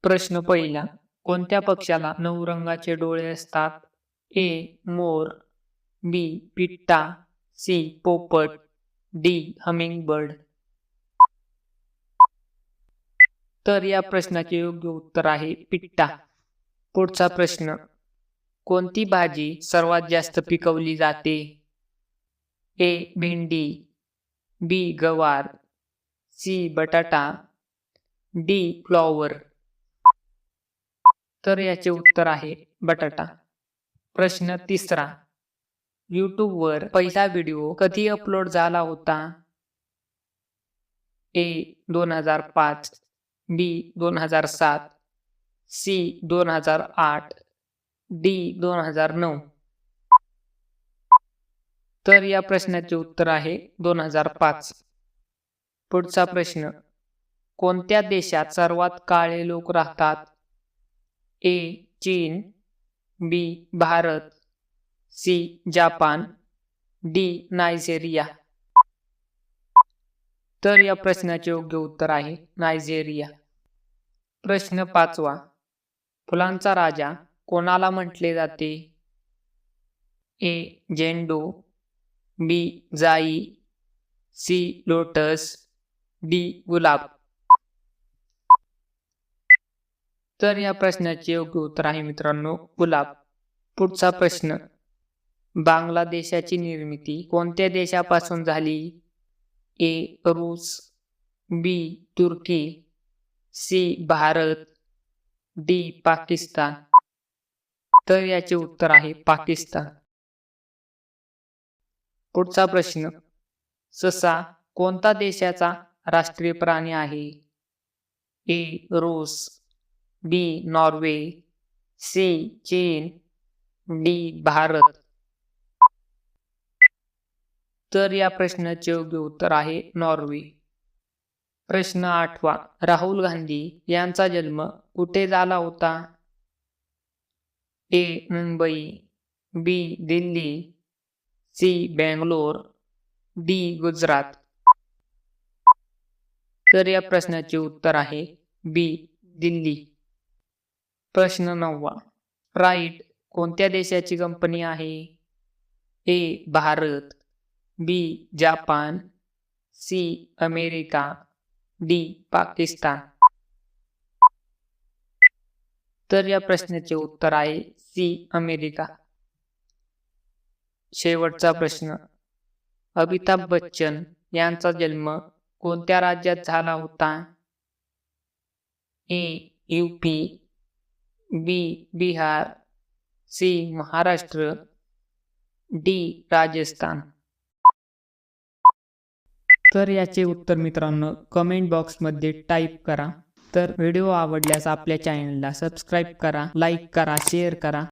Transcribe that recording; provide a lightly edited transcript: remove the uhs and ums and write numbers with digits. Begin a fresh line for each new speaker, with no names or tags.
प्रश्न पहिला. कोणत्या पक्ष्याला 9 रंगाचे डोळे असतात? ए. मोर, बी. पिट्टा, सी. पोपट, डी. हमिंगबर्ड. तर या प्रश्नाचे योग्य उत्तर आहे पिट्टा. पुढचा प्रश्न. कोणती भाजी सर्वात जास्त पिकवली जाते? ए. भेंडी, बी. गवार, सी. बटाटा, डी. फ्लॉवर. तर याचे उत्तर आहे बटाटा. प्रश्न तिसरा. यूट्यूबवर पहिला व्हिडिओ कधी अपलोड झाला होता? ए. 2005, बी. 2007, सी. 2008, डी. 2009. तर या प्रश्नाचे उत्तर आहे 2005. पुढचा प्रश्न. कोणत्या देशात सर्वात काळे लोक राहतात? ए. चीन, B. Bharat, C. Japan, D. Nigeria. तर या प्रश्नाचे योग्य उत्तर आहे नायजेरिया. प्रश्न पाचवा. फुलांचा राजा कोणाला म्हटले जाते? ए. झेंडू, बी. जाई, सी. Lotus, D. गुलाब. तर या प्रश्नाचे योग्य उत्तर आहे मित्रांनो गुलाब. पुढचा प्रश्न. बांगलादेशाची निर्मिती कोणत्या देशापासून झाली? ए. रूस, बी. तुर्की, सी. भारत, डी. पाकिस्तान. तर याचे उत्तर आहे पाकिस्तान. पुढचा प्रश्न. ससा कोणता देशाचा राष्ट्रीय प्राणी आहे? ए. रूस, बी. Norway, C. चीन, डी. भारत. तर या प्रश्नाचे योग्य उत्तर आहे नॉर्वे. प्रश्न आठवा. राहुल गांधी यांचा जन्म कुठे झाला होता? ए. मुंबई, बी. दिल्ली, सी. बेंगलोर, डी. गुजरात. तर या प्रश्नाचे उत्तर आहे बी. दिल्ली. प्रश्न नववा. स्प्राइट कोणत्या देशाची कंपनी आहे? A. Bharat, B. Japan, C. America, D. Pakistan. तर या प्रश्नाचे उत्तर आहे सी. अमेरिका. शेवटचा प्रश्न. अमिताभ बच्चन यांचा जन्म कोणत्या राज्यात झाला होता? ए. यूपी, बी. बिहार, सी. महाराष्ट्र, डी. राजस्थान. तर याचे उत्तर मित्रांनो कमेंट बॉक्समध्ये टाईप करा. तर व्हिडिओ आवडल्यास आपल्या चॅनलला सबस्क्राईब करा, लाईक करा, शेअर करा.